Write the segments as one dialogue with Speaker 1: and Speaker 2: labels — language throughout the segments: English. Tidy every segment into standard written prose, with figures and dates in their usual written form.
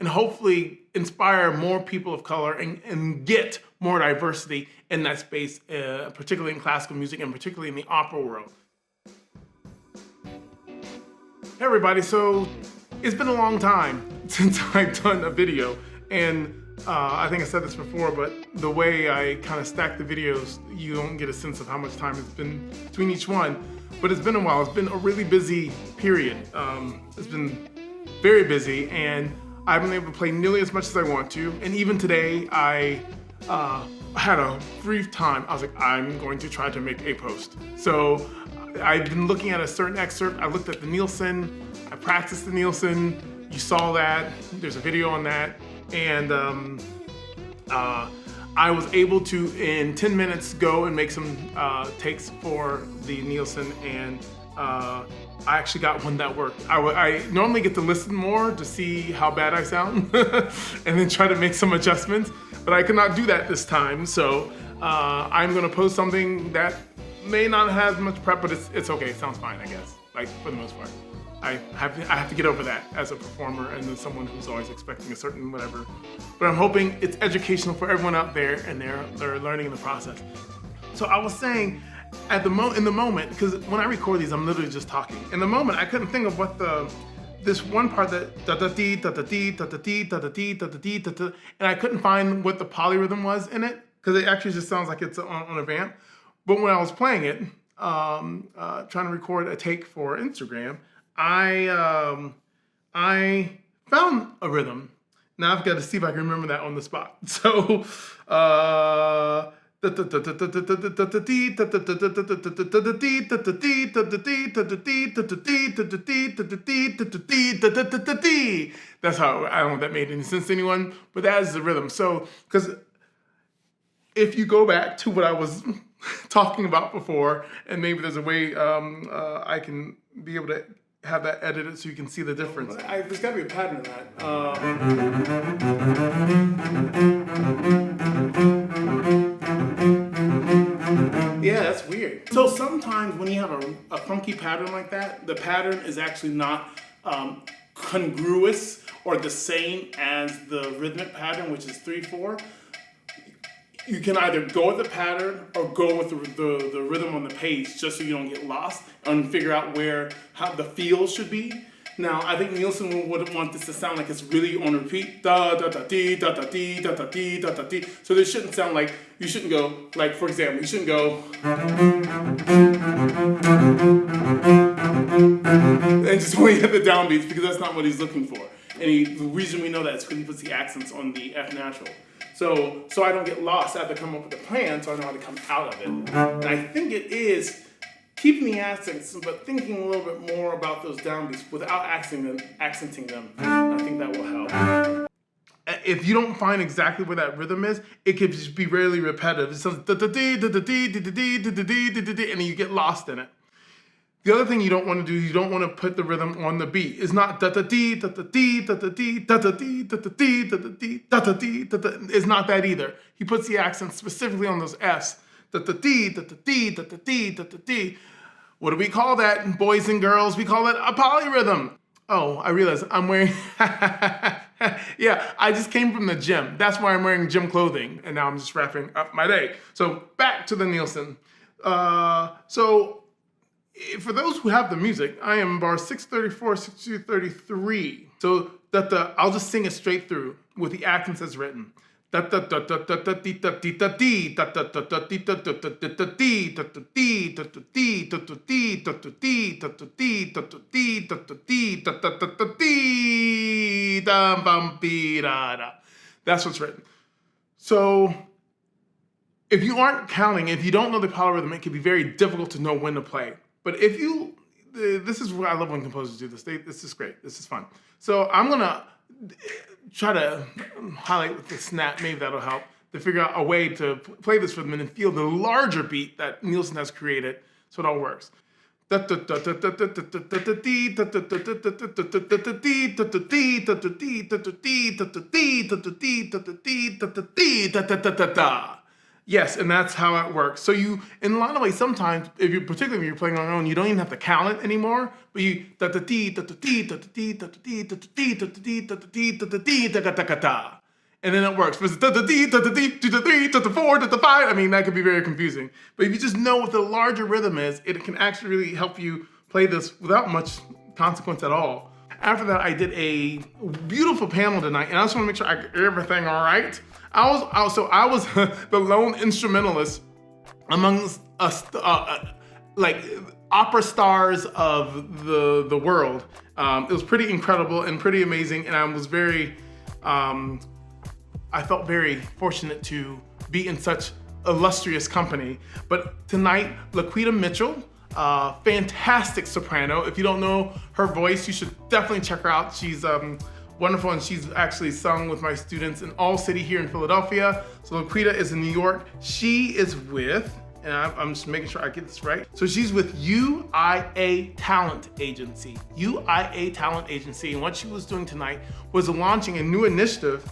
Speaker 1: and hopefully inspire more people of color and get more diversity in that space, particularly in classical music and particularly in the opera world. Hey everybody, so it's been a long time since I've done a video, and I think I said this before, but the way I kind of stack the videos, you don't get a sense of how much time it's been between each one. But it's been a while. It's been a really busy period. It's been very busy, and I haven't been able to play nearly as much as I want to. And even today, I had a brief time. I was like, I'm going to try to make a post. So I've been looking at a certain excerpt. I looked at the Nielsen. I practiced the Nielsen. You saw that. There's a video on that. And I was able to, in 10 minutes, go and make some takes for the Nielsen, and I actually got one that worked. I normally get to listen more to see how bad I sound and then try to make some adjustments, but I could not do that this time. So I'm gonna post something that may not have much prep, but it's okay, it sounds fine, I guess, like for the most part. I have to get over that as a performer and then someone who's always expecting a certain whatever. But I'm hoping it's educational for everyone out there, and they're learning in the process. So I was saying, in the moment, because when I record these, I'm literally just talking. In the moment, I couldn't think of what this one part that da da dee da da dee da da dee da da dee da da dee da da, and I couldn't find what the polyrhythm was in it, because it actually just sounds like it's on a vamp. But when I was playing it, trying to record a take for Instagram, I found a rhythm. Now I've got to see if I can remember that on the spot. So, that's how, I don't know if that made any sense to anyone, but that is the rhythm. So, because if you go back to what I was talking about before, and maybe there's a way I can be able to have that edited so you can see the difference. There's got to be a pattern in that. Yeah, that's weird. So sometimes when you have a funky pattern like that, the pattern is actually not congruous or the same as the rhythmic pattern, which is 3/4. You can either go with the pattern or go with the rhythm on the page, just so you don't get lost and figure out how the feel should be. Now, I think Nielsen would want this to sound like it's really on repeat. Da da da dee da da dee da da dee da da dee. So this shouldn't sound like, you shouldn't go, like for example, you shouldn't go and just only hit the downbeats, because that's not what he's looking for. And the reason we know that is because he puts the accents on the F natural. So I don't get lost. I have to come up with a plan so I know how to come out of it. And I think it is keeping the accents, but thinking a little bit more about those downbeats without accenting them. I think that will help. If you don't find exactly where that rhythm is, it could just be really repetitive. It sounds da-da-dee, da-da-dee, da-da-dee, da-da-dee, da-da-dee, and then you get lost in it. The other thing you don't want to do, you don't want to put the rhythm on the beat. It's not da-da-dee, da-da-dee, da-da-dee, da-da-dee, da-da-dee, da-da-dee, da-da-dee, da-da-dee. It's not that either. He puts the accent specifically on those Fs. Da-da-dee, da-da-dee, da-da-dee, da-da-dee. What do we call that, boys and girls? We call it a polyrhythm. Oh, I realize I'm wearing, yeah, I just came from the gym. That's why I'm wearing gym clothing, and now I'm just wrapping up my day. So back to the Nielsen. For those who have the music, I am bar 634, 633. So I'll just sing it straight through with the accents as written. That's what's written. So if you aren't counting, if you don't know the polyrhythm, it can be very difficult to know when to play. But if you, this is what I love when composers do this. This is great. This is fun. So I'm gonna try to highlight with the snap. Maybe that'll help to figure out a way to play this rhythm and feel the larger beat that Nielsen has created, so it all works. That's Yes, and that's how it works. So you, in a lot of ways, sometimes, particularly when you're playing on your own, you don't even have to count it anymore. But you da da dee da da dee da da dee da da dee da da dee da da dee da da dee da da dee da da da da, and then it works. But it's da da dee da da dee da da three da da four da da five. I mean, that could be very confusing. But if you just know what the larger rhythm is, it can actually really help you play this without much consequence at all. After that, I did a beautiful panel tonight, and I just want to make sure I get everything all right. I was the lone instrumentalist amongst us, like opera stars of the world. It was pretty incredible and pretty amazing, and I was I felt very fortunate to be in such illustrious company. But tonight, Laquita Mitchell, fantastic soprano. If you don't know her voice, you should definitely check her out. She's wonderful, and she's actually sung with my students in All City here in Philadelphia. So Laquita is in New York. She is with, and I'm just making sure I get this right. So she's with UIA Talent Agency. UIA Talent Agency, and what she was doing tonight was launching a new initiative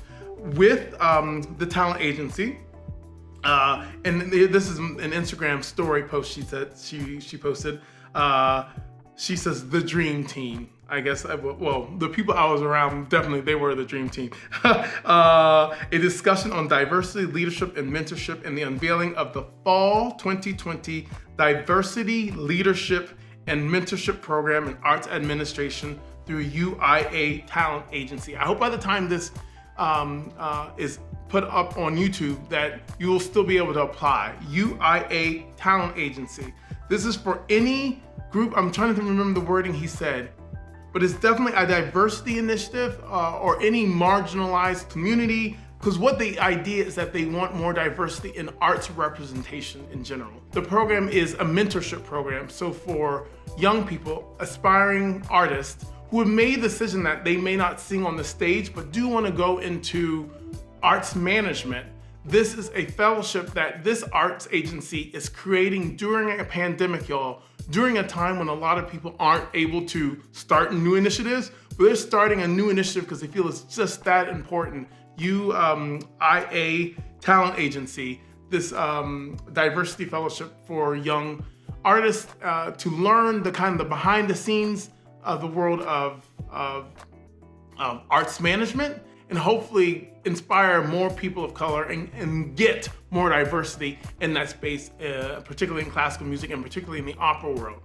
Speaker 1: with the talent agency. And this is an Instagram story post she said she posted. She says the dream team. I guess, well, the people I was around, definitely they were the dream team. A discussion on diversity, leadership, and mentorship, and the unveiling of the Fall 2020 Diversity, Leadership, and Mentorship Program in Arts Administration through UIA Talent Agency. I hope by the time this is put up on YouTube that you will still be able to apply. UIA Talent Agency. This is for any group, I'm trying to remember the wording he said, but it's definitely a diversity initiative or any marginalized community, because what the idea is that they want more diversity in arts representation in general. The program is a mentorship program, so for young people, aspiring artists who have made the decision that they may not sing on the stage, but do want to go into arts management. This is a fellowship that this arts agency is creating during a pandemic, y'all. During a time when a lot of people aren't able to start new initiatives, but they're starting a new initiative because they feel it's just that important. UIA Talent Agency, this diversity fellowship for young artists to learn the kind of the behind the scenes of the world of arts management, and hopefully inspire more people of color and get more diversity in that space, particularly in classical music and particularly in the opera world.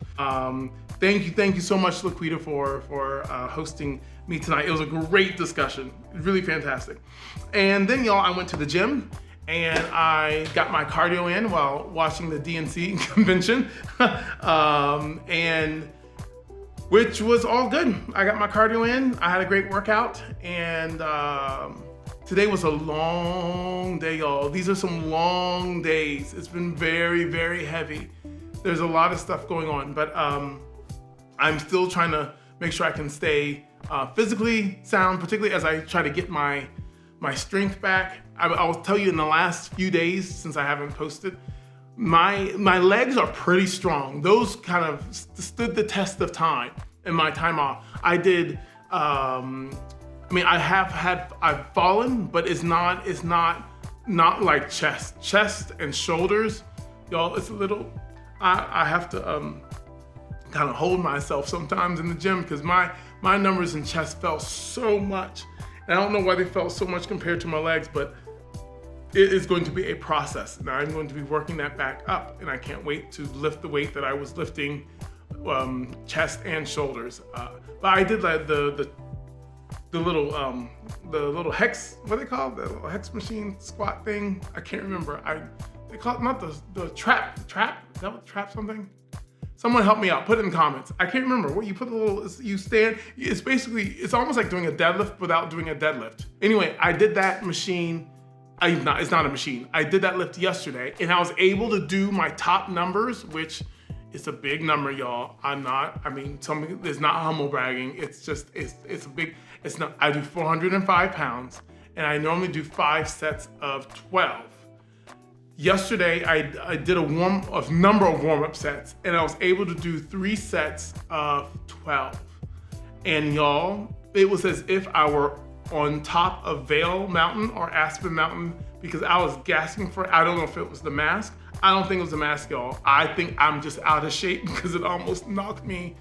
Speaker 1: Thank you so much, Laquita, for hosting me tonight. It was a great discussion, really fantastic. And then, y'all, I went to the gym and I got my cardio in while watching the DNC convention, and which was all good. I got my cardio in, I had a great workout, and today was a long day, y'all. These are some long days. It's been very, very heavy. There's a lot of stuff going on, but I'm still trying to make sure I can stay physically sound, particularly as I try to get my strength back. I'll tell you, in the last few days since I haven't posted, my legs are pretty strong. Those kind of stood the test of time in my time off. I did, I've fallen, but it's not like chest and shoulders. Y'all, it's a little, I have to kind of hold myself sometimes in the gym because my numbers in chest fell so much. And I don't know why they fell so much compared to my legs, but it is going to be a process. Now I'm going to be working that back up, and I can't wait to lift the weight that I was lifting, chest and shoulders. But I did like the little hex, what they call it? The little hex machine squat thing. I can't remember. They call it not the trap. Is that what trap something? Someone help me out, put it in the comments. I can't remember. What you put the little, you stand, it's almost like doing a deadlift without doing a deadlift. Anyway, I did that machine. It's not a machine. I did that lift yesterday, and I was able to do my top numbers, which is a big number, y'all. It's not humble bragging. It's just, it's a big, it's not, I do 405 pounds, and I normally do 5 sets of 12. Yesterday, I did a number of warm-up sets, and I was able to do 3 sets of 12. And y'all, it was as if I were on top of Vail Mountain or Aspen Mountain because I was gasping for it. I don't know if it was the mask. I don't think it was the mask, y'all. I think I'm just out of shape because it almost knocked me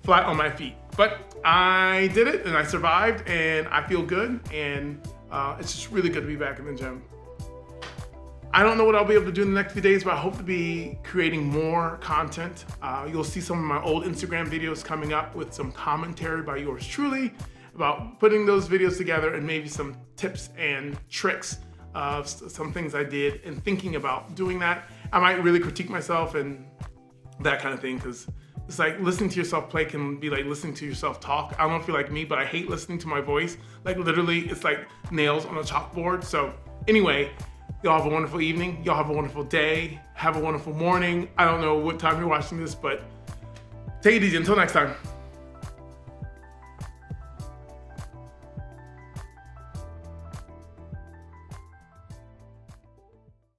Speaker 1: flat on my feet. But I did it and I survived and I feel good, and it's just really good to be back in the gym. I don't know what I'll be able to do in the next few days, but I hope to be creating more content. You'll see some of my old Instagram videos coming up with some commentary by yours truly about putting those videos together and maybe some tips and tricks of some things I did and thinking about doing that. I might really critique myself and that kind of thing, because it's like listening to yourself play can be like listening to yourself talk. I don't know if you're like me, but I hate listening to my voice. Like literally, it's like nails on a chalkboard. So anyway, y'all have a wonderful evening. Y'all have a wonderful day. Have a wonderful morning. I don't know what time you're watching this, but take it easy. Until next time.